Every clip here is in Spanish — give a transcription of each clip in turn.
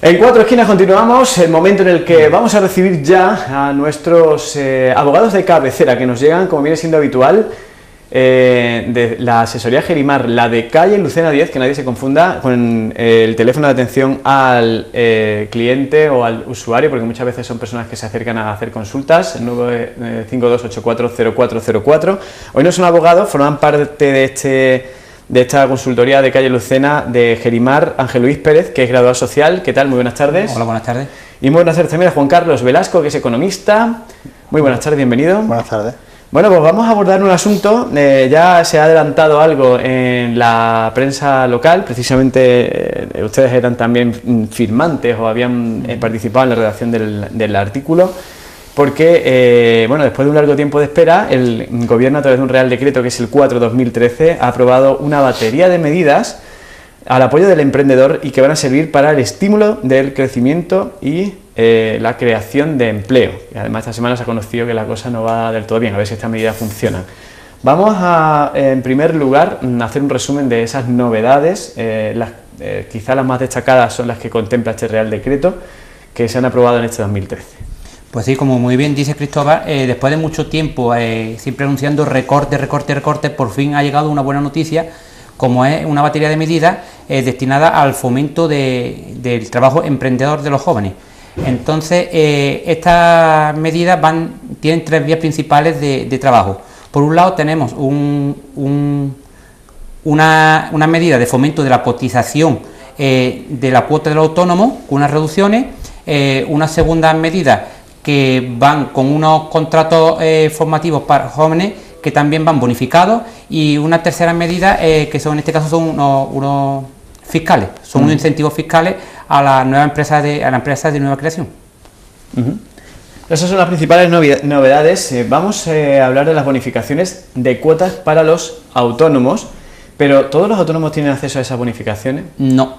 En Cuatro Esquinas continuamos, el momento en el que vamos a recibir ya a nuestros abogados de cabecera que nos llegan, como viene siendo habitual, de la asesoría Gerimar, la de calle Lucena 10, que nadie se confunda con el teléfono de atención al cliente o al usuario, porque muchas veces son personas que se acercan a hacer consultas, el 952840404. Hoy no son abogados, forman parte de esta consultoría de calle Lucena de Gerimar, Ángel Luis Pérez, que es graduado social. ¿Qué tal? Muy buenas tardes. Hola, buenas tardes. Y muy buenas tardes también a Juan Carlos Velasco, que es economista. Muy buenas tardes, bienvenido. Buenas tardes. Bueno, pues vamos a abordar un asunto, ya se ha adelantado algo en la prensa local, precisamente ustedes eran también firmantes o habían participado en la redacción del artículo, porque, bueno, después de un largo tiempo de espera, el Gobierno, a través de un Real Decreto, que es el 4/2013, ha aprobado una batería de medidas al apoyo del emprendedor y que van a servir para el estímulo del crecimiento y la creación de empleo. Y además esta semana se ha conocido que la cosa no va del todo bien, a ver si estas medidas funcionan. Vamos a, en primer lugar, hacer un resumen de esas novedades. Quizá las más destacadas son las que contempla este Real Decreto, que se han aprobado en este 2013. Pues sí, como muy bien dice Cristóbal, después de mucho tiempo siempre anunciando recortes, por fin ha llegado una buena noticia, como es una batería de medidas destinada al fomento del trabajo emprendedor de los jóvenes. Entonces, estas medidas tienen tres vías principales de trabajo. Por un lado tenemos una medida de fomento de la cotización de la cuota del autónomo, con unas reducciones, una segunda medida que van con unos contratos formativos para jóvenes que también van bonificados, y una tercera medida que son, en este caso, son unos fiscales, son unos incentivos fiscales a las nuevas empresas a las empresas de nueva creación. Esas son las principales novedades. Vamos a hablar de las bonificaciones de cuotas para los autónomos, pero ¿todos los autónomos tienen acceso a esas bonificaciones? No,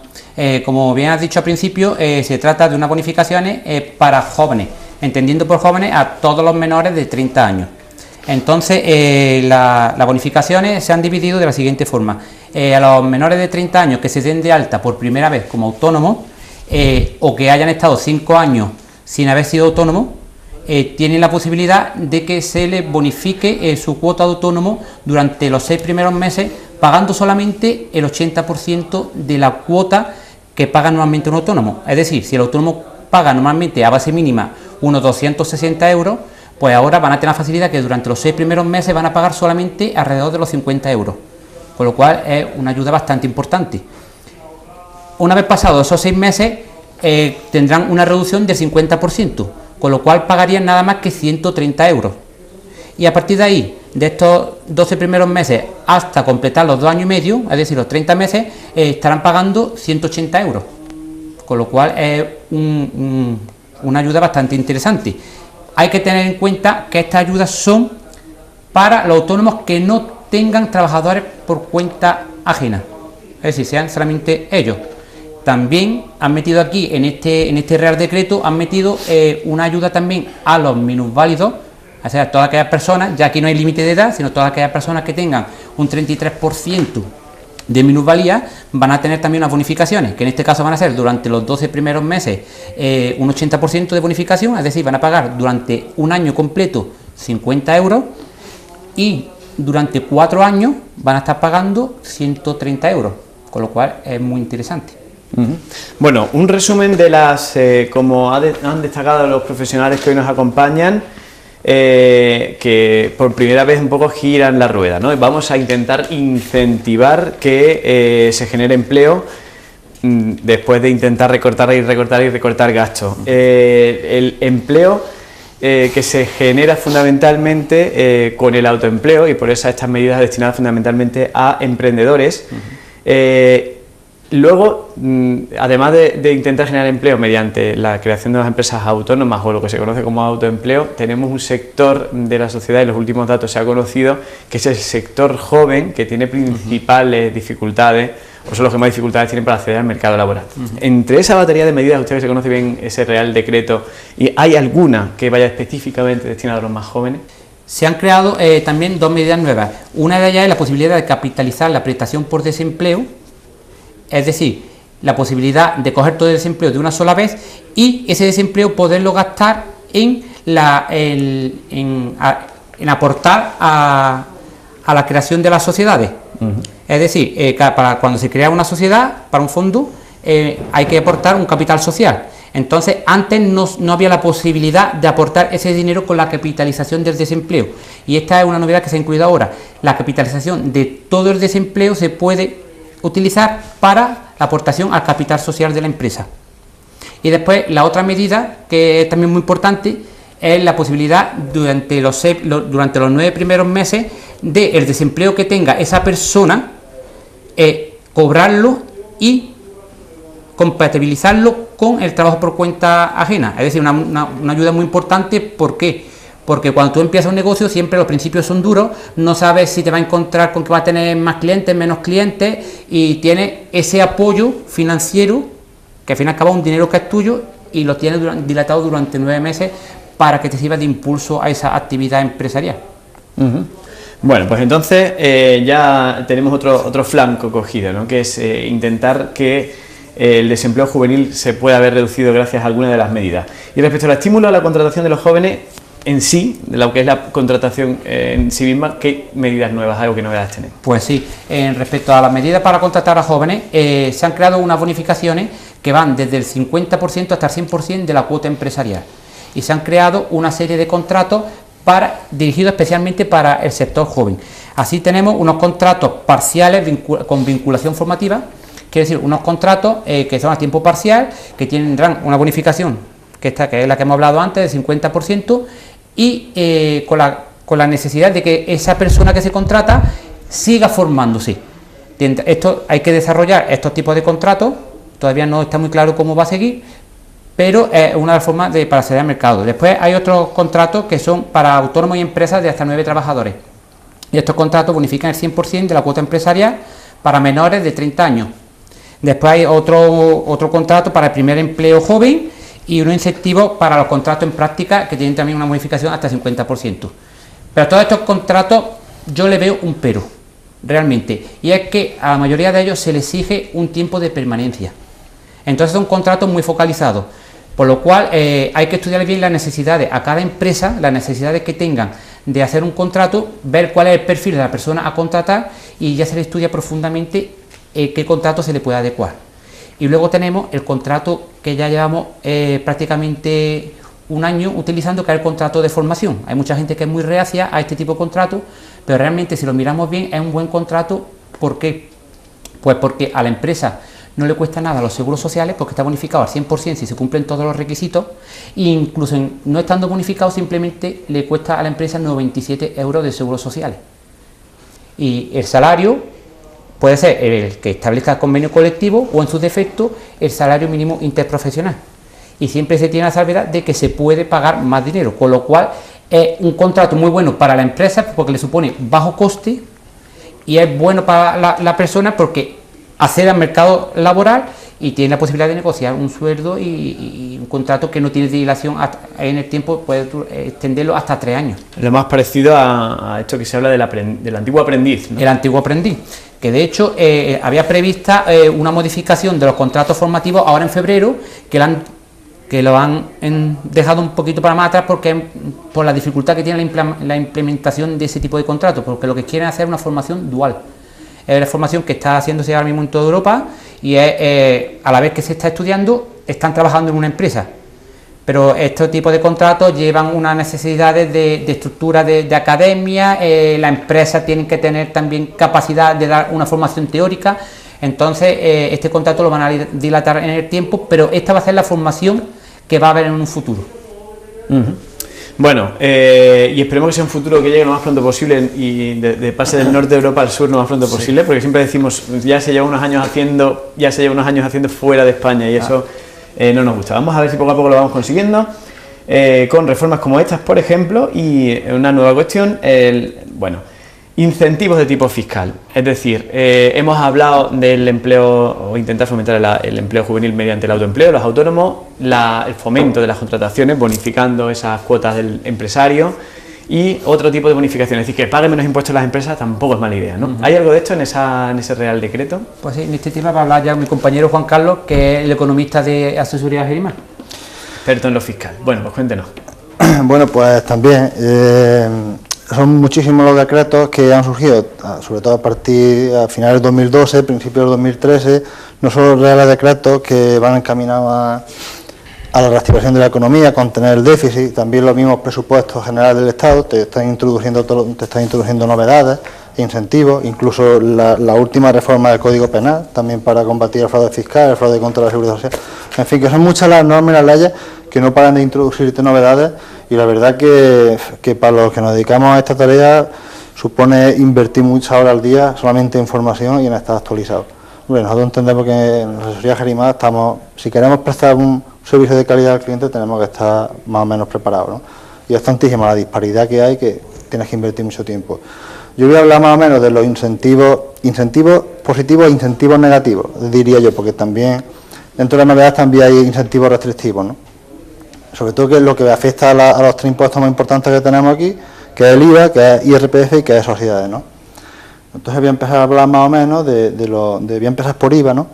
como bien has dicho al principio, se trata de unas bonificaciones para jóvenes, entendiendo por jóvenes a todos los menores de 30 años. Entonces, las bonificaciones se han dividido de la siguiente forma. A los menores de 30 años que se den de alta por primera vez como autónomos, o que hayan estado 5 años sin haber sido autónomos, tienen la posibilidad de que se les bonifique su cuota de autónomo durante los 6 primeros meses, pagando solamente el 80% de la cuota que paga normalmente un autónomo. Es decir, si el autónomo paga normalmente a base mínima unos 260 euros, pues ahora van a tener la facilidad que durante los 6 primeros meses van a pagar solamente alrededor de los 50 euros, con lo cual es una ayuda bastante importante. Una vez pasados esos 6 meses, tendrán una reducción del 50%, con lo cual pagarían nada más que 130 euros. Y a partir de ahí, de estos 12 primeros meses hasta completar los 2 años y medio, es decir, los 30 meses, estarán pagando 180 euros, con lo cual es una ayuda bastante interesante. Hay que tener en cuenta que estas ayudas son para los autónomos que no tengan trabajadores por cuenta ajena, es decir, sean solamente ellos. También han metido aquí, en este Real Decreto, han metido una ayuda también a los minusválidos, o sea, todas aquellas personas, ya aquí no hay límite de edad, sino todas aquellas personas que tengan un 33% de minusvalía, van a tener también unas bonificaciones, que en este caso van a ser durante los 12 primeros meses un 80% de bonificación, es decir, van a pagar durante un año completo 50 euros, y durante 4 años van a estar pagando 130 euros, con lo cual es muy interesante. Bueno, un resumen de las, como han destacado los profesionales que hoy nos acompañan, que por primera vez un poco giran la rueda, ¿no? Vamos a intentar incentivar que se genere empleo después de intentar recortar gastos. El empleo que se genera fundamentalmente con el autoempleo, y por eso estas medidas destinadas fundamentalmente a emprendedores. Luego, además de intentar generar empleo mediante la creación de las empresas autónomas o lo que se conoce como autoempleo, tenemos un sector de la sociedad, y los últimos datos se ha conocido, que es el sector joven, que tiene principales dificultades, o son los que más dificultades tienen para acceder al mercado laboral. Entre esa batería de medidas, ustedes se conoce bien ese Real Decreto, ¿y hay alguna que vaya específicamente destinada a los más jóvenes? Se han creado también 2 medidas nuevas. Una de ellas es la posibilidad de capitalizar la prestación por desempleo. Es decir, la posibilidad de coger todo el desempleo de una sola vez y ese desempleo poderlo gastar en aportar a la creación de las sociedades. Es decir, para cuando se crea una sociedad, para un fondo, hay que aportar un capital social. Entonces, antes no había la posibilidad de aportar ese dinero con la capitalización del desempleo. Y esta es una novedad que se ha incluido ahora. La capitalización de todo el desempleo se puede utilizar para la aportación al capital social de la empresa. Y después, la otra medida, que es también muy importante, es la posibilidad durante los 9 primeros meses del desempleo que tenga esa persona, cobrarlo y compatibilizarlo con el trabajo por cuenta ajena. Es decir, una ayuda muy importante. ¿Por qué? Porque cuando tú empiezas un negocio siempre los principios son duros, no sabes si te va a encontrar con que va a tener más clientes, menos clientes, y tienes ese apoyo financiero, que al fin y al cabo es un dinero que es tuyo, y lo tienes dilatado durante 9 meses para que te sirva de impulso a esa actividad empresarial. Bueno, pues entonces ya tenemos otro flanco cogido, ¿no? Que es intentar que el desempleo juvenil se pueda haber reducido gracias a alguna de las medidas. Y respecto al estímulo a la contratación de los jóvenes en sí, de lo que es la contratación en sí misma, ¿qué medidas nuevas hay o qué novedades tenemos? Pues sí, respecto a las medidas para contratar a jóvenes, se han creado unas bonificaciones que van desde el 50% hasta el 100% de la cuota empresarial. Y se han creado una serie de contratos dirigidos especialmente para el sector joven. Así tenemos unos contratos parciales con vinculación formativa, quiere decir, unos contratos que son a tiempo parcial, que tendrán una bonificación, que es la que hemos hablado antes, del 50%, y con la necesidad de que esa persona que se contrata siga formándose. Esto hay que desarrollar estos tipos de contratos, todavía no está muy claro cómo va a seguir, pero es una de las formas para acceder al mercado. Después hay otros contratos que son para autónomos y empresas de hasta 9 trabajadores. Y estos contratos bonifican el 100% de la cuota empresarial para menores de 30 años. Después hay otro contrato para el primer empleo joven y un incentivo para los contratos en práctica que tienen también una bonificación hasta el 50%. Pero a todos estos contratos yo le veo un pero, realmente, y es que a la mayoría de ellos se les exige un tiempo de permanencia. Entonces son contratos muy focalizados, por lo cual hay que estudiar bien las necesidades a cada empresa, las necesidades que tengan de hacer un contrato, ver cuál es el perfil de la persona a contratar y ya se le estudia profundamente qué contrato se le puede adecuar. Y luego tenemos el contrato que ya llevamos prácticamente un año utilizando, que es el contrato de formación. Hay mucha gente que es muy reacia a este tipo de contrato, pero realmente si lo miramos bien es un buen contrato. ¿Por qué? Pues porque a la empresa no le cuesta nada los seguros sociales, porque está bonificado al 100% si se cumplen todos los requisitos, e incluso no estando bonificado simplemente le cuesta a la empresa 97 euros de seguros sociales. Y el salario puede ser el que establezca el convenio colectivo o, en su defecto, el salario mínimo interprofesional. Y siempre se tiene la salvedad de que se puede pagar más dinero, con lo cual es un contrato muy bueno para la empresa porque le supone bajo coste, y es bueno para la persona porque accede al mercado laboral y tiene la posibilidad de negociar un sueldo y un contrato que no tiene dilación en el tiempo, puede extenderlo hasta 3 años. Lo más parecido a esto que se habla del antiguo aprendiz, ¿no? El antiguo aprendiz, que de hecho había prevista una modificación de los contratos formativos ahora en febrero, que lo han dejado un poquito para más atrás por la dificultad que tiene la implementación de ese tipo de contratos, porque lo que quieren es hacer una formación dual. Es la formación que está haciéndose ahora mismo en toda Europa y a la vez que se está estudiando, están trabajando en una empresa. Pero estos tipos de contratos llevan unas necesidades de estructura de academia, la empresa tiene que tener también capacidad de dar una formación teórica. Entonces este contrato lo van a dilatar en el tiempo, pero esta va a ser la formación que va a haber en un futuro. Bueno, y esperemos que sea un futuro que llegue lo más pronto posible y de pase del norte de Europa al sur lo más pronto posible, porque siempre decimos, ya se lleva unos años haciendo fuera de España y eso no nos gusta. Vamos a ver si poco a poco lo vamos consiguiendo, con reformas como estas, por ejemplo, y una nueva cuestión, incentivos de tipo fiscal. Es decir, hemos hablado del empleo o intentar fomentar el empleo juvenil mediante el autoempleo, los autónomos, el fomento de las contrataciones, bonificando esas cuotas del empresario y otro tipo de bonificación, es decir, que paguen menos impuestos las empresas tampoco es mala idea, ¿no? ¿Hay algo de esto en ese Real Decreto? Pues sí, en este tema va a hablar ya mi compañero Juan Carlos, que es el economista de Asesoría Gerimar. Experto en lo fiscal. Bueno, pues cuéntenos. Bueno, pues también son muchísimos los decretos que han surgido, sobre todo a finales del 2012, principios del 2013, no solo reales decretos que van encaminados a la reactivación de la economía, a contener el déficit, también los mismos presupuestos generales del Estado te están introduciendo novedades e incentivos, incluso la última reforma del Código Penal, también para combatir el fraude fiscal, el fraude contra la seguridad social. En fin, que son muchas las normas y las leyes que no paran de introducirte novedades, y la verdad que para los que nos dedicamos a esta tarea supone invertir muchas horas al día solamente en formación y en estar actualizados. Bueno, nosotros entendemos que en la asesoría Gerimar si queremos prestar un servicio de calidad al cliente, tenemos que estar más o menos preparados, ¿no? Y es tantísima la disparidad que hay que tienes que invertir mucho tiempo. Yo voy a hablar más o menos de los incentivos positivos e incentivos negativos, diría yo, porque también dentro de las novedades también hay incentivos restrictivos, ¿no? Sobre todo que es lo que afecta a los tres impuestos más importantes que tenemos aquí, que es el IVA, que es IRPF y que es sociedades, ¿no? Entonces voy a empezar a hablar más o menos voy a empezar por IVA, ¿no?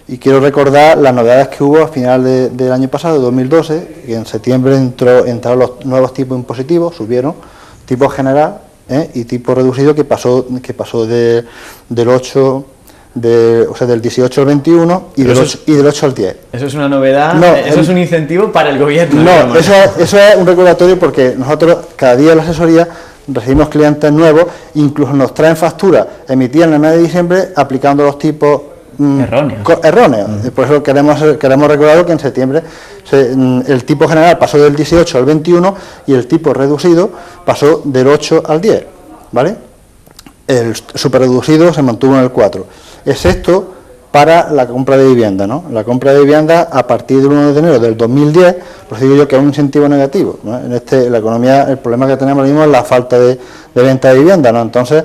Y quiero recordar las novedades que hubo a final del año pasado, 2012, que en septiembre entraron los nuevos tipos impositivos, subieron, tipo general y tipo reducido, que pasó del 18 al 21 y del 8 al 10. ¿Eso es una novedad? No, ¿eso es un incentivo para el gobierno? No, eso es un recordatorio, porque nosotros cada día en la asesoría recibimos clientes nuevos, incluso nos traen facturas emitidas en el mes de diciembre aplicando los tipos erróneos. Por eso queremos recordar que en septiembre el tipo general pasó del 18 al 21 y el tipo reducido pasó del 8 al 10, ¿vale? El superreducido se mantuvo en el 4, excepto para la compra de vivienda, ¿no? La compra de vivienda a partir del 1 de enero del 2010, pues digo yo que es un incentivo negativo, ¿no? En la economía el problema que tenemos ahora mismo es la falta de venta de vivienda, ¿no? Entonces,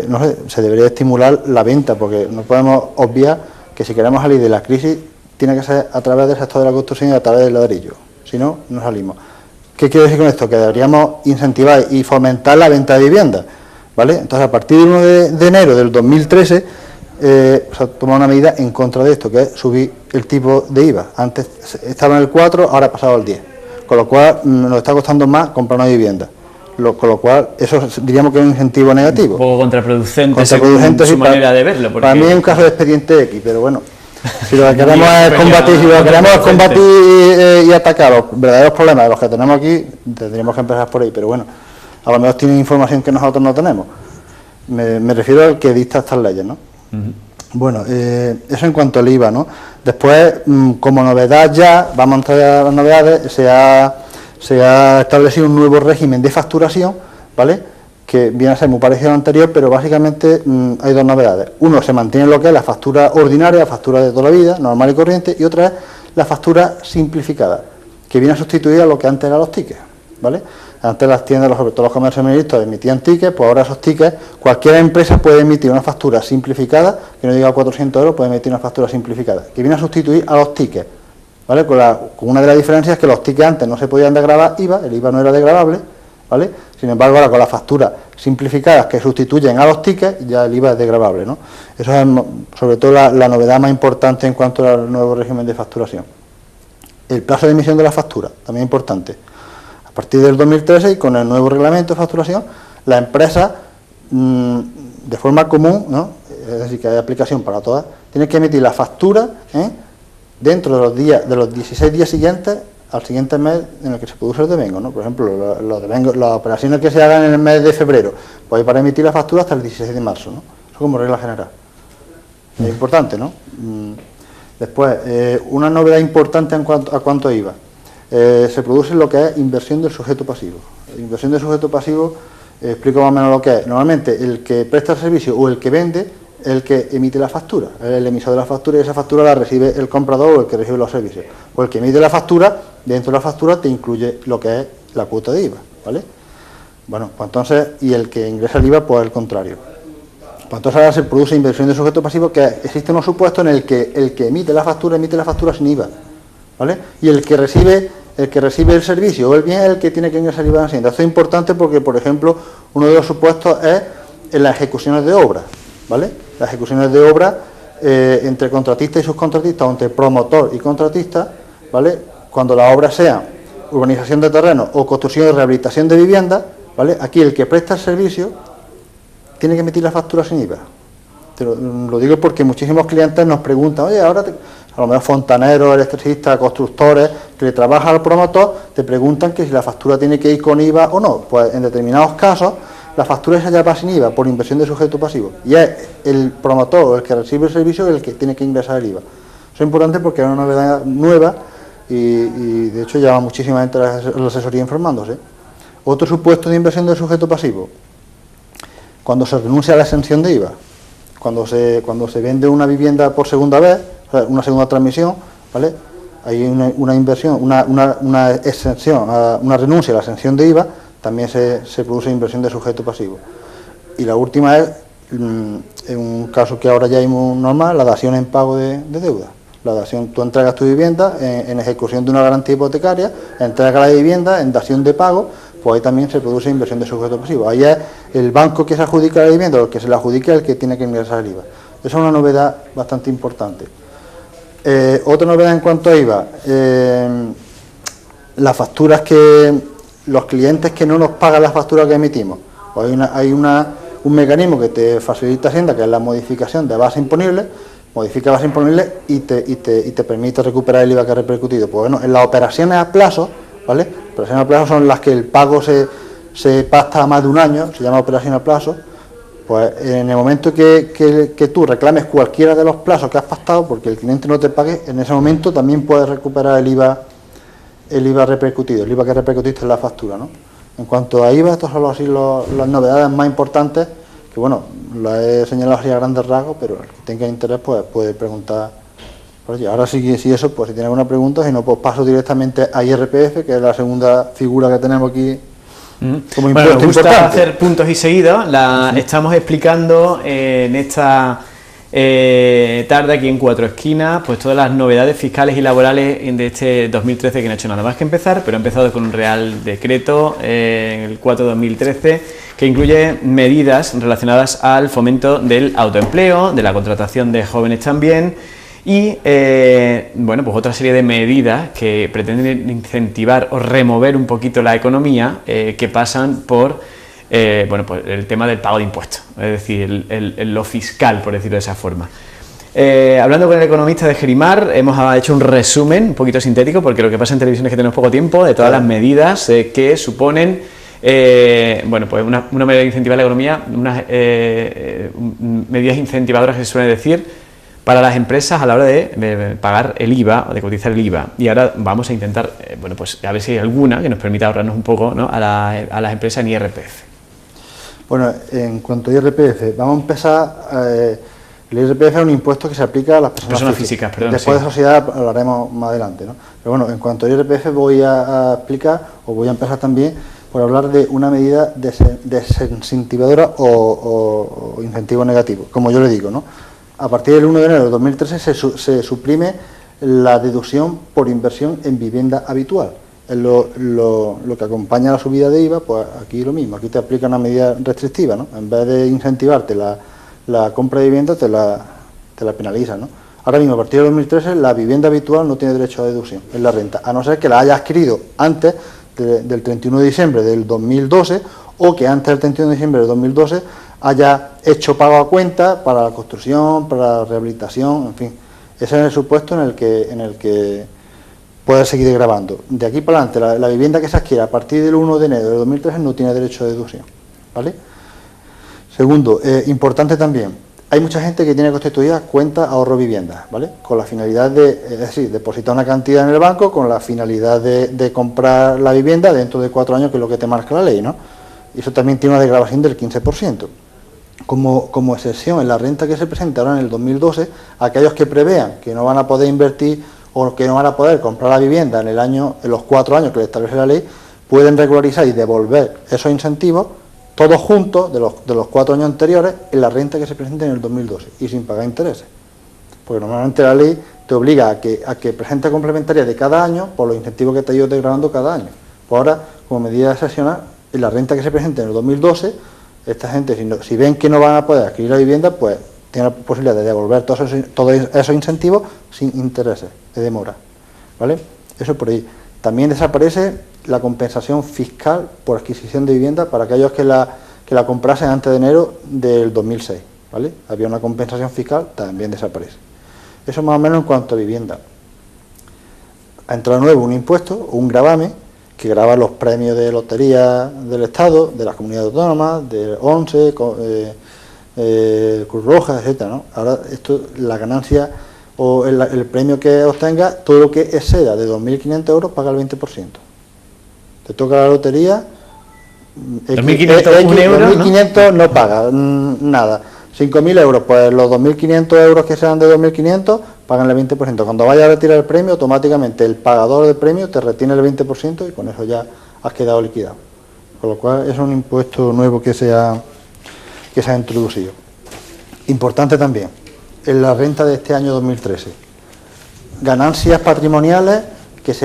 no sé, se debería estimular la venta, porque no podemos obviar que si queremos salir de la crisis tiene que ser a través del sector de la construcción y a través del ladrillo, si no, no salimos. ¿Qué quiero decir con esto? Que deberíamos incentivar y fomentar la venta de vivienda, ¿vale? Entonces, a partir del 1 de enero del 2013, se ha tomado una medida en contra de esto, que es subir el tipo de IVA. Antes estaba en el 4, ahora ha pasado al 10, con lo cual nos está costando más comprar una vivienda. Con lo cual, eso diríamos que es un incentivo negativo. Un poco contraproducente según su manera de verlo. Porque... Para mí es un caso de expediente X, pero bueno, si lo que queremos es combatir, y atacar los verdaderos problemas de los que tenemos aquí, tendríamos que empezar por ahí, pero bueno, a lo mejor tienen información que nosotros no tenemos. Me refiero al que dicta estas leyes, ¿no? Bueno, eso en cuanto al IVA, ¿no? Después, como novedad ya, vamos a entrar a las novedades, se ha establecido un nuevo régimen de facturación, ¿vale? Que viene a ser muy parecido al anterior, pero básicamente hay dos novedades. Uno, se mantiene lo que es la factura ordinaria, la factura de toda la vida, normal y corriente, y otra es la factura simplificada, que viene a sustituir a lo que antes eran los tickets, ¿vale? Antes las tiendas, sobre todo los comercios minoristas, emitían tickets, pues ahora esos tickets, cualquier empresa puede emitir una factura simplificada, que no llega a 400 euros, puede emitir una factura simplificada, que viene a sustituir a los tickets, ¿vale? Con una de las diferencias es que los tickets antes no se podían desgravar IVA, el IVA no era desgravable, ¿vale? Sin embargo, ahora con las facturas simplificadas que sustituyen a los tickets, ya el IVA es desgravable, ¿no? Eso es sobre todo la novedad más importante en cuanto al nuevo régimen de facturación. El plazo de emisión de la factura, también importante. A partir del 2013 y con el nuevo reglamento de facturación, la empresa, de forma común, ¿no? Es decir, que hay aplicación para todas, tiene que emitir la factura dentro de los 16 días siguientes al siguiente mes en el que se produce el devengo, ¿no? Por ejemplo, las operaciones que se hagan en el mes de febrero, pues hay para emitir la factura hasta el 16 de marzo, ¿no? Eso como regla general. Es importante, ¿no? Después, una novedad importante en cuanto a IVA. Se produce lo que es inversión del sujeto pasivo. Inversión del sujeto pasivo, explico más o menos lo que es. Normalmente, el que presta el servicio o el que vende es el que emite la factura, es el emisor de la factura, y esa factura la recibe el comprador o el que recibe los servicios. O el que emite la factura, dentro de la factura te incluye lo que es la cuota de IVA, ¿vale? Bueno, pues entonces, y el que ingresa el IVA, pues al contrario. Pues entonces ahora se produce inversión de sujeto pasivo, que existe unos supuestos en el que emite la factura sin IVA, ¿vale? Y el que recibe el que recibe el servicio o el bien es el que tiene que ingresar el IVA en Hacienda. Esto es importante porque, por ejemplo, uno de los supuestos es en las ejecuciones de obra, ¿vale? Las ejecuciones de obra entre contratista y subcontratista, o entre promotor y contratista, ¿vale? Cuando la obra sea urbanización de terreno o construcción y rehabilitación de vivienda, ¿vale? Aquí el que presta el servicio tiene que emitir la factura sin IVA. Lo digo porque muchísimos clientes nos preguntan, oye, ahora a lo mejor fontaneros, electricistas, constructores que le trabajan al promotor, te preguntan que si la factura tiene que ir con IVA o no. Pues en determinados casos la factura esa ya va sin IVA por inversión de sujeto pasivo. Y es el promotor o el que recibe el servicio el que tiene que ingresar el IVA. Eso es importante porque es una novedad nueva y de hecho lleva muchísima gente a la asesoría informándose. Otro supuesto de inversión de sujeto pasivo, cuando se renuncia a la exención de IVA. Cuando se vende una vivienda por segunda vez, o sea, una segunda transmisión, ¿vale? Hay una inversión, una exención, una renuncia a la exención de IVA, también se produce inversión de sujeto pasivo. Y la última es, en un caso que ahora ya es muy normal, la dación en pago de deuda. La dación, tú entregas tu vivienda en ejecución de una garantía hipotecaria, entregas la vivienda en dación de pago, pues ahí también se produce inversión de sujeto pasivo. Ahí es el banco que se adjudica la vivienda o el que se la adjudica el que tiene que ingresar el IVA. Esa es una novedad bastante importante. Otra novedad en cuanto a IVA, las facturas que los clientes que no nos pagan las facturas que emitimos. Pues hay un mecanismo que te facilita Hacienda, que es la modificación de base imponible, modifica base imponible y te permite recuperar el IVA que ha repercutido. Pues bueno, en las operaciones a plazo, ¿vale? Operaciones a plazo son las que el pago se pacta a más de un año, se llama operación a plazo. Pues en el momento que tú reclames cualquiera de los plazos que has pactado, porque el cliente no te pague, en ese momento también puedes recuperar el IVA repercutido, el IVA que repercutiste en la factura, ¿no? En cuanto a IVA, estas son así las novedades más importantes, que bueno, las he señalado así a grandes rasgos, pero el que tenga interés pues puede preguntar. Oye, ahora sí, eso, pues si tiene alguna pregunta, si no, pues paso directamente a IRPF, que es la segunda figura que tenemos aquí. Como bueno, nos gusta hacer puntos y seguidos. Estamos explicando en esta tarde aquí en Cuatro Esquinas, pues todas las novedades fiscales y laborales de este 2013, que no ha hecho nada más que empezar, pero ha empezado con un Real Decreto, el 4/2013, que incluye medidas relacionadas al fomento del autoempleo, de la contratación de jóvenes también, y bueno, pues otra serie de medidas que pretenden incentivar o remover un poquito la economía, que pasan por bueno, pues el tema del pago de impuestos, es decir, lo fiscal, por decirlo de esa forma. Hablando con el economista de Gerimar, hemos hecho un resumen un poquito sintético, porque lo que pasa en televisión es que tenemos poco tiempo, de todas las medidas que suponen bueno, pues una medida de incentivar la economía, unas medidas incentivadoras que se suele decir para las empresas a la hora de pagar el IVA o de cotizar el IVA. Y ahora vamos a intentar, bueno, pues a ver si hay alguna que nos permita ahorrarnos un poco, ¿no?, a las empresas en IRPF. Bueno, en cuanto a IRPF, vamos a empezar. El IRPF es un impuesto que se aplica a las personas físicas. Perdón, después de sociedad hablaremos más adelante, ¿no? Pero bueno, en cuanto a IRPF voy a explicar, o voy a empezar también por hablar de una medida desincentivadora o incentivo negativo, como yo le digo, ¿no? A partir del 1 de enero de 2013 se suprime la deducción por inversión en vivienda habitual. Es lo que acompaña a la subida de IVA, pues aquí lo mismo, aquí te aplica una medida restrictiva, ¿no? En vez de incentivarte la compra de vivienda, te la penaliza, ¿no? Ahora mismo, a partir de 2013, la vivienda habitual no tiene derecho a deducción en la renta, a no ser que la haya adquirido antes del 31 de diciembre del 2012 o que antes del 31 de diciembre del 2012 haya hecho pago a cuenta para la construcción, para la rehabilitación, en fin. Ese es el supuesto en el que puede seguir grabando. De aquí para adelante, la vivienda que se adquiera a partir del 1 de enero de 2013 no tiene derecho a deducción, ¿vale? Segundo, importante también, hay mucha gente que tiene constituida cuenta ahorro vivienda, ¿vale? Con la finalidad es decir, depositar una cantidad en el banco con la finalidad de comprar la vivienda dentro de 4 años, que es lo que te marca la ley, ¿no? Y eso también tiene una desgravación del 15%. Como excepción en la renta que se presenta ahora en el 2012, aquellos que prevean que no van a poder invertir o que no van a poder comprar la vivienda en los 4 años que le establece la ley, pueden regularizar y devolver esos incentivos todos juntos de los 4 años anteriores en la renta que se presenta en el 2012 y sin pagar intereses. Porque normalmente la ley te obliga a que presentes complementarias de cada año por los incentivos que te ha ido degradando cada año. Pues ahora, como medida excepcional, en la renta que se presente en el 2012, esta gente, si ven que no van a poder adquirir la vivienda, pues tienen la posibilidad de devolver todos esos incentivos sin intereses de demora, ¿vale? Eso por ahí. También desaparece la compensación fiscal por adquisición de vivienda para aquellos que la comprasen antes de enero del 2006, ¿vale? Había una compensación fiscal, también desaparece. Eso más o menos en cuanto a vivienda. Ha entrado nuevo un impuesto, un gravamen, que grava los premios de lotería del Estado, de las comunidades autónomas, del ONCE, Cruz Roja, etcétera, ¿no? Ahora la ganancia o el premio que obtenga, todo lo que exceda de 2.500 euros paga el 20%. Te toca la lotería, 2.500 ¿no? Paga nada. 5.000 euros, pues los 2.500 euros que sean de 2.500 pagan el 20%. Cuando vayas a retirar el premio, automáticamente el pagador del premio te retiene el 20% y con eso ya has quedado liquidado. Con lo cual es un impuesto nuevo que se ha introducido. Importante también, en la renta de este año 2013. Ganancias patrimoniales que es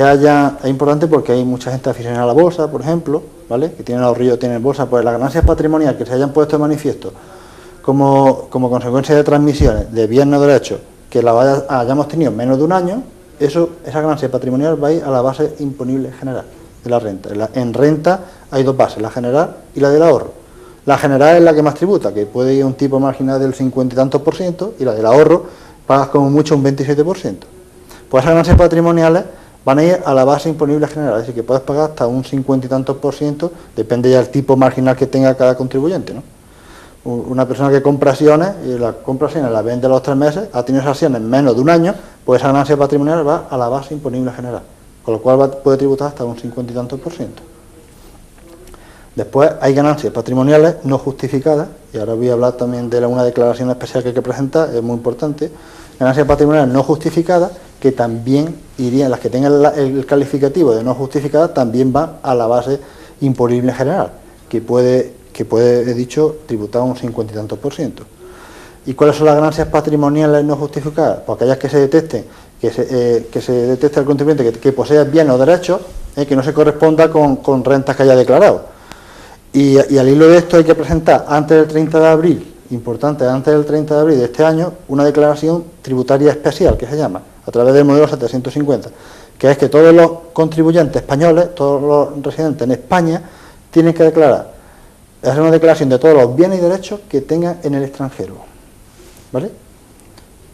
importante porque hay mucha gente aficionada a la bolsa, por ejemplo, ¿vale? Que tienen ahorrillo, tienen bolsa, pues las ganancias patrimoniales que se hayan puesto de manifiesto como consecuencia de transmisiones de bienes o derechos que hayamos tenido menos de un año, esa ganancia patrimonial va a ir a la base imponible general de la renta. En renta hay dos bases, la general y la del ahorro. La general es la que más tributa, que puede ir a un tipo marginal del 50 y tantos %, y la del ahorro pagas como mucho un 27%. Pues esas ganancias patrimoniales van a ir a la base imponible general, es decir, que puedes pagar hasta un 50 y tantos %, depende ya del tipo marginal que tenga cada contribuyente, ¿no? Una persona que compra acciones y las compra acciones las vende a los 3 meses, ha tenido esas acciones menos de un año, pues esa ganancia patrimonial va a la base imponible general, con lo cual puede tributar hasta un 50 y tantos %. Después hay ganancias patrimoniales no justificadas, y ahora voy a hablar también de una declaración especial que hay que presentar, es muy importante. Ganancias patrimoniales no justificadas, que también irían, las que tengan el calificativo de no justificadas, también van a la base imponible general, que puede, he dicho, tributar un 50 y tantos %. ¿Y cuáles son las ganancias patrimoniales no justificadas? Pues aquellas que se detecten, que se detecte al contribuyente que posea bienes o derechos que no se corresponda con rentas que haya declarado. Y al hilo de esto hay que presentar antes del 30 de abril, importante, antes del 30 de abril de este año, una declaración tributaria especial, que se llama, a través del modelo 750, que es que todos los contribuyentes españoles, todos los residentes en España, tienen que declarar, hacer una declaración de todos los bienes y derechos que tengan en el extranjero, ¿vale?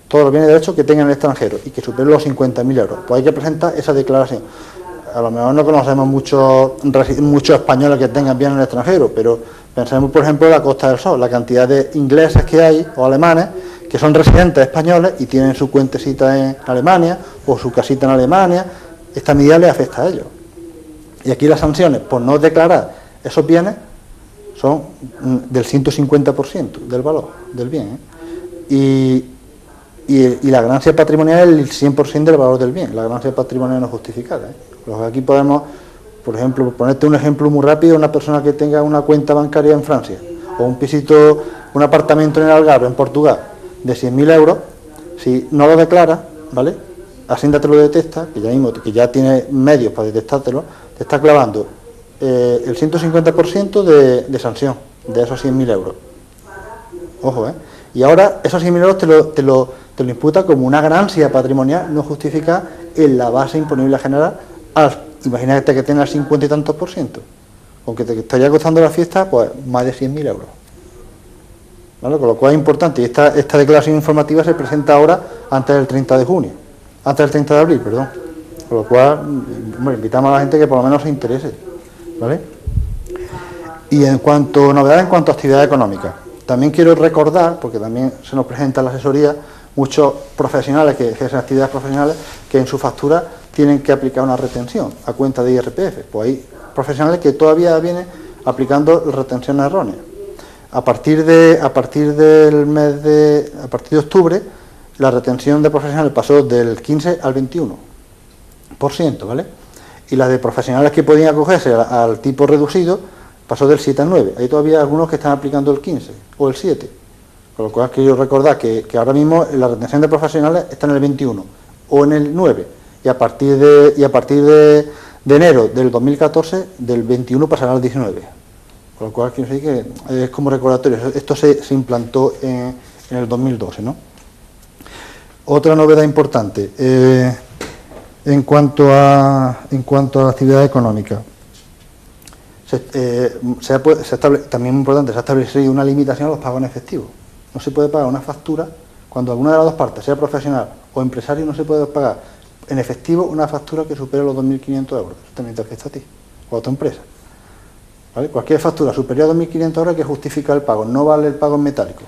Todos los bienes y derechos que tengan en el extranjero y que superen los 50.000 euros. Pues hay que presentar esa declaración. A lo mejor no conocemos muchos españoles que tengan bienes en el extranjero, pero pensemos, por ejemplo, en la Costa del Sol, la cantidad de ingleses que hay, o alemanes, que son residentes españoles y tienen su cuentecita en Alemania, o su casita en Alemania. Esta medida les afecta a ellos. Y aquí las sanciones por no declarar esos bienes son del 150% del valor del bien, ¿eh? Y la ganancia patrimonial es el 100% del valor del bien, la ganancia patrimonial no justificada, ¿eh? Aquí podemos, por ejemplo, ponerte un ejemplo muy rápido, una persona que tenga una cuenta bancaria en Francia, o un pisito, un apartamento en el Algarve, en Portugal, de 100.000 euros, si no lo declara, ¿vale? Hacienda te lo detecta, que ya tiene medios para detectártelo, te está clavando el 150% de sanción de esos 100.000 euros. Ojo, ¿eh? Y ahora esos 100.000 euros te lo imputa como una ganancia patrimonial no justificada en la base imponible general. Imagínate que tengas 50 y tantos %, aunque te estaría costando la fiesta, pues más de 100.000 euros. ¿Vale? Con lo cual es importante, y esta declaración informativa se presenta ahora antes del 30 de abril, perdón. Con lo cual, bueno, invitamos a la gente que por lo menos se interese, ¿vale? Y en cuanto a novedades en cuanto a actividad económica, también quiero recordar, porque también se nos presenta en la asesoría, muchos profesionales que ejercen actividades profesionales que en su factura tienen que aplicar una retención a cuenta de IRPF. Pues hay profesionales que todavía vienen aplicando retenciones erróneas. A partir de octubre, la retención de profesionales pasó del 15 al 21%, ¿vale? Y la de profesionales que podían acogerse al tipo reducido pasó del 7 al 9. Hay todavía algunos que están aplicando el 15 o el 7. Con lo cual quiero recordar que ahora mismo la retención de profesionales está en el 21. o en el 9, y a partir de enero del 2014, del 21 pasará al 19. Con lo cual quiero decir que es como recordatorio. Esto se implantó en el 2012, ¿no? Otra novedad importante en cuanto a la actividad económica. También importante, se ha establecido una limitación a los pagos en efectivo. No se puede pagar una factura cuando alguna de las dos partes, sea profesional o empresario, no se puede pagar en efectivo una factura que supere los 2.500 euros. Esto también te afecta a ti o a tu empresa. ¿Vale? Cualquier factura superior a 2.500 euros hay que justificar el pago, no vale el pago en metálico.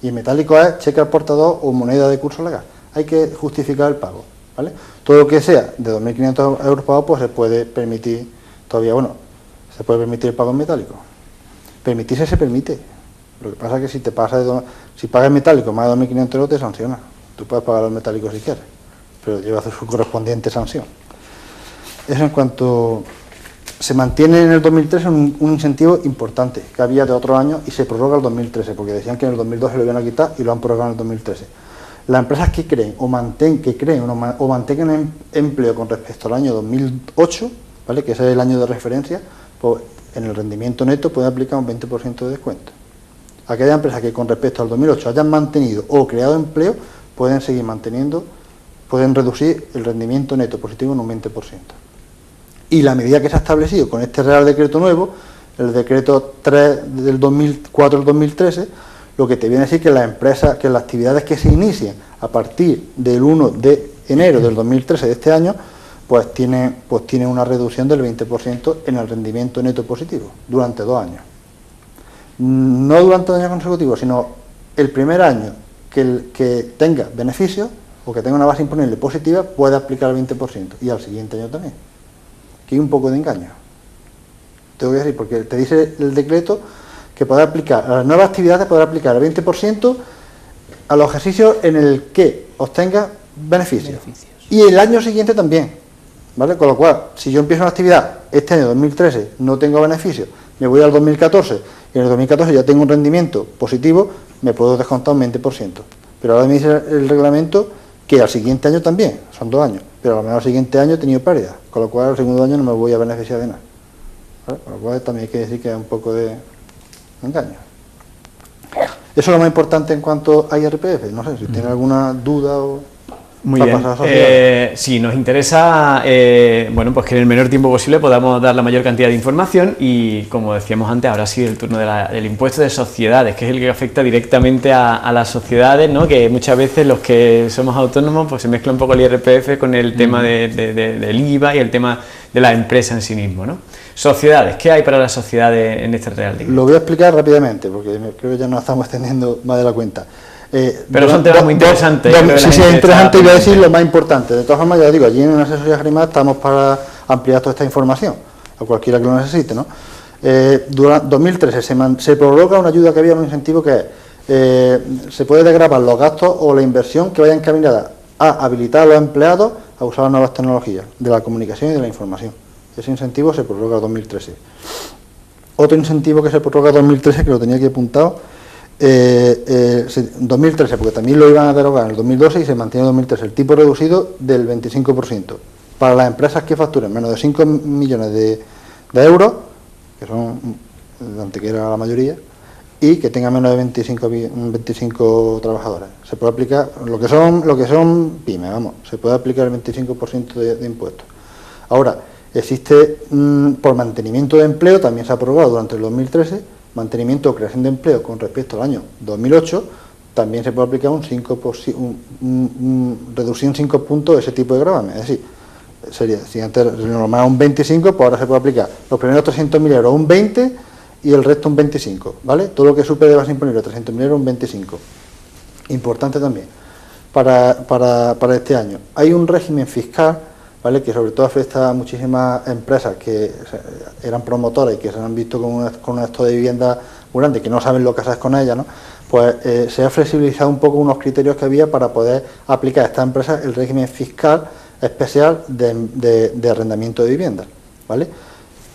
Y en metálico es cheque al portador o moneda de curso legal. Hay que justificar el pago. ¿Vale? Todo lo que sea de 2.500 euros pagado, pues se puede permitir, todavía, bueno, se puede permitir el pago en metálico. Permitirse se permite. Lo que pasa es que si pagas en metálico más de 2.500 euros te sanciona. Tú puedes pagar el metálico si quieres, pero lleva su correspondiente sanción. Eso en cuanto... Se mantiene en el 2013 un incentivo importante que había de otros años y se prorroga el 2013, porque decían que en el 2012 lo iban a quitar y lo han prorrogado en el 2013. Las empresas que creen o mantengan empleo con respecto al año 2008, ¿vale? Que ese es el año de referencia, pues en el rendimiento neto pueden aplicar un 20% de descuento. Aquellas empresas que con respecto al 2008 hayan mantenido o creado empleo pueden seguir manteniendo, pueden reducir el rendimiento neto positivo en un 20%. Y la medida que se ha establecido con este Real Decreto nuevo, el Decreto 3 del 2004 al 2013, lo que te viene a decir que las empresas, que las actividades que se inician a partir del 1 de enero del 2013 de este año, pues tienen una reducción del 20% en el rendimiento neto positivo durante 2 años. No durante 2 años consecutivos, sino el primer año que tenga beneficios o que tenga una base imponible positiva puede aplicar el 20% y al siguiente año también. Aquí hay un poco de engaño. Tengo que decir, porque te dice el decreto que podrá aplicar a las nuevas actividades, podrá aplicar el 20% a los ejercicios en el que obtenga beneficios. Y el año siguiente también, ¿vale? Con lo cual, si yo empiezo una actividad este año 2013, no tengo beneficios, me voy al 2014 y en el 2014 ya tengo un rendimiento positivo, me puedo descontar un 20%. Pero ahora me dice el reglamento que al siguiente año también, son 2 años, pero a lo mejor al siguiente año he tenido pérdida, con lo cual al segundo año no me voy a beneficiar de nada. ¿Vale? Con lo cual también hay que decir que hay un poco de engaño. Eso es lo más importante en cuanto a IRPF. No sé si tiene alguna duda o... Muy bien. Sí, nos interesa bueno, pues que en el menor tiempo posible podamos dar la mayor cantidad de información y, como decíamos antes, ahora sí el turno del impuesto de sociedades, que es el que afecta directamente a las sociedades, ¿no? Que muchas veces los que somos autónomos pues se mezcla un poco el IRPF con el tema del IVA y el tema de la empresa en sí mismo, ¿no? Sociedades, ¿qué hay para las sociedades en este Real Decreto? Lo voy a explicar rápidamente porque creo que ya nos estamos extendiendo más de la cuenta. Pero son temas muy interesantes. Sí, es interesante y voy a decir lo más importante. De todas formas, ya digo, allí en Asesoría Grimar estamos para ampliar toda esta información, a cualquiera que lo necesite, ¿no? Durante 2013 se prorroga una ayuda que había, un incentivo que es, se puede desgravar los gastos o la inversión que vaya encaminada a habilitar a los empleados a usar las nuevas tecnologías de la comunicación y de la información. Ese incentivo se prorroga en 2013. Otro incentivo que se prorroga en 2013, que lo tenía aquí apuntado, 2013, porque también lo iban a derogar en el 2012 y se mantiene en 2013, el tipo reducido del 25%. Para las empresas que facturen menos de 5 millones de euros, que son de antequera la mayoría, y que tengan menos de 25 trabajadores. Se puede aplicar, lo que son pymes, vamos, se puede aplicar el 25% de impuestos. Ahora, existe, por mantenimiento de empleo, también se ha aprobado durante el 2013, mantenimiento o creación de empleo con respecto al año 2008, también se puede aplicar reducción 5 puntos ese tipo de gravamen. Es decir, sería, si antes normal un 25, pues ahora se puede aplicar los primeros 300.000 euros un 20 y el resto un 25, ¿vale? Todo lo que supere de base imponible 300.000 euros un 25. Importante también para este año. Hay un régimen fiscal, ¿vale?, que sobre todo afecta a muchísimas empresas que eran promotoras y que se han visto con un stock de vivienda muy grande, que no saben lo que hacer con ellas, ¿no? Pues se ha flexibilizado un poco unos criterios que había para poder aplicar a estas empresas el régimen fiscal especial de arrendamiento de viviendas, ¿vale?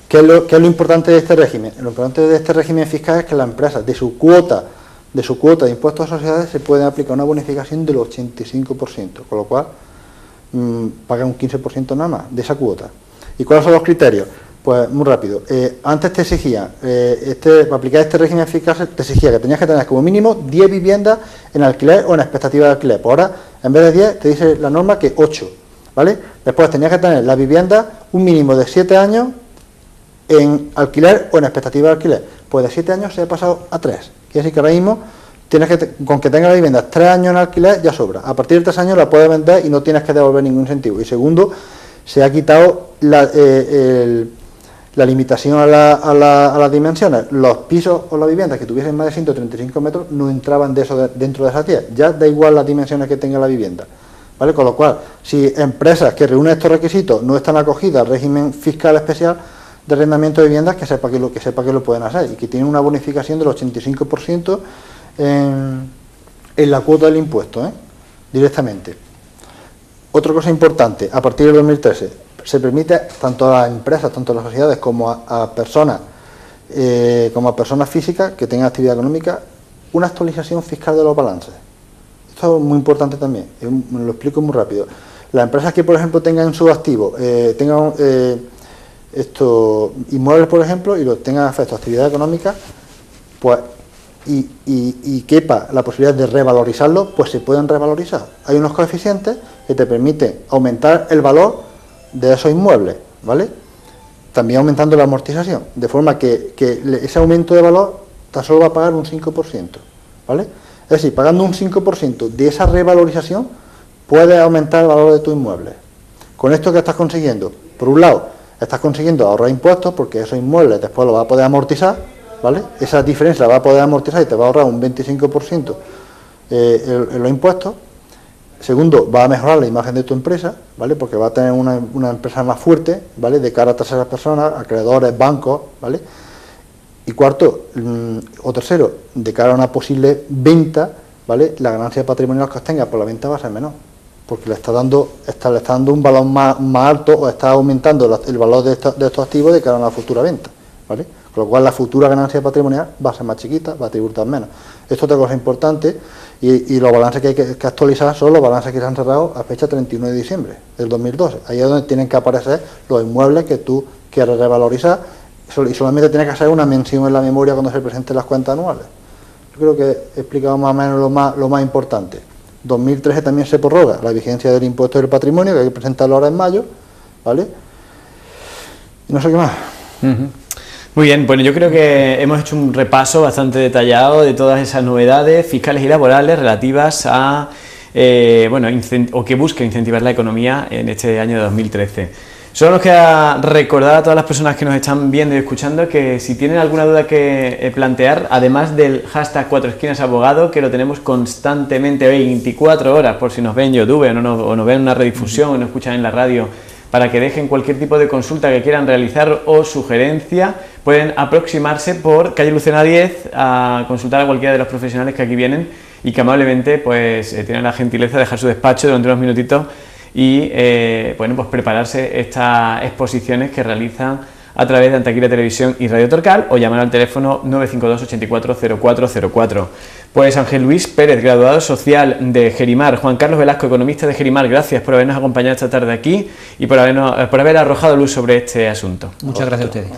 ¿Qué es lo importante de este régimen? Lo importante de este régimen fiscal es que las empresas de su cuota de impuestos a sociedades se pueden aplicar una bonificación del 85%, con lo cual pagas un 15% nada más de esa cuota. ¿Y cuáles son los criterios? Pues muy rápido. Antes te exigía, para aplicar este régimen fiscal, te exigía que tenías que tener como mínimo 10 viviendas en alquiler o en expectativa de alquiler. Pues ahora, en vez de 10, te dice la norma que 8, ¿vale? Después tenías que tener la vivienda un mínimo de 7 años en alquiler o en expectativa de alquiler. Pues de 7 años se ha pasado a 3. Quiere decir que ahora mismo, con que tenga la vivienda 3 años en alquiler, ya sobra. A partir de 3 años la puedes vender y no tienes que devolver ningún incentivo. Y segundo, se ha quitado la limitación a las dimensiones. Los pisos o las viviendas que tuviesen más de 135 metros no entraban dentro de esas 10. Ya da igual las dimensiones que tenga la vivienda, ¿vale? Con lo cual, si empresas que reúnen estos requisitos no están acogidas al régimen fiscal especial de arrendamiento de viviendas, que sepa que lo pueden hacer y que tienen una bonificación del 85% en la cuota del impuesto, directamente. Otra cosa importante, a partir del 2013, se permite tanto a las empresas, tanto a las sociedades como a personas físicas que tengan actividad económica, una actualización fiscal de los balances. Esto es muy importante también, me lo explico muy rápido. Las empresas que, por ejemplo, tengan en sus activos, tengan inmuebles, por ejemplo, y los tengan afecto a actividad económica, pues y quepa la posibilidad de revalorizarlos, pues se pueden revalorizar. Hay unos coeficientes que te permiten aumentar el valor de esos inmuebles, ¿vale? También aumentando la amortización, de forma que ese aumento de valor tan solo va a pagar un 5%, ¿vale? Es decir, pagando un 5% de esa revalorización, puedes aumentar el valor de tu inmueble. ¿Con esto qué estás consiguiendo? Por un lado, estás consiguiendo ahorrar impuestos, porque esos inmuebles después los vas a poder amortizar, ¿vale? Esa diferencia la vas a poder amortizar y te va a ahorrar un 25% en los impuestos. Segundo, va a mejorar la imagen de tu empresa, ¿vale? Porque va a tener una empresa más fuerte, ¿vale? De cara a terceras personas, acreedores, bancos, ¿vale? Y cuarto, o tercero, de cara a una posible venta, ¿vale? La ganancia patrimonial que obtenga por la venta va a ser menor, porque le está dando un valor más alto, o está aumentando el valor de estos activos de cara a una futura venta, ¿vale? Con lo cual la futura ganancia patrimonial va a ser más chiquita, va a tributar menos. Esto es otra cosa importante, y los balances que hay que actualizar son los balances que se han cerrado a fecha 31 de diciembre del 2012. Ahí es donde tienen que aparecer los inmuebles que tú quieres revalorizar, y solamente tienes que hacer una mención en la memoria cuando se presenten las cuentas anuales. Yo creo que he explicado más o menos lo más importante. 2013 también se prorroga la vigencia del impuesto del patrimonio, que hay que presentarlo ahora en mayo, ¿vale? Y no sé qué más. Muy bien, bueno, yo creo que hemos hecho un repaso bastante detallado de todas esas novedades fiscales y laborales relativas a, o que busca incentivar la economía en este año de 2013. Solo nos queda recordar a todas las personas que nos están viendo y escuchando que si tienen alguna duda que plantear, además del hashtag 4esquinasabogado, que lo tenemos constantemente 24 horas, por si nos ven en YouTube o nos ven en una redifusión o nos escuchan en la radio, para que dejen cualquier tipo de consulta que quieran realizar o sugerencia, pueden aproximarse por calle Lucena 10 a consultar a cualquiera de los profesionales que aquí vienen y que amablemente pues tienen la gentileza de dejar su despacho durante unos minutitos y pues prepararse estas exposiciones que realizan a través de Antequera Televisión y Radio Torcal, o llamar al teléfono 952 84 0404. Pues Ángel Luis Pérez, graduado social de Gerimar, Juan Carlos Velasco, economista de Gerimar, gracias por habernos acompañado esta tarde aquí y por haber arrojado luz sobre este asunto. Muchas gracias a ustedes.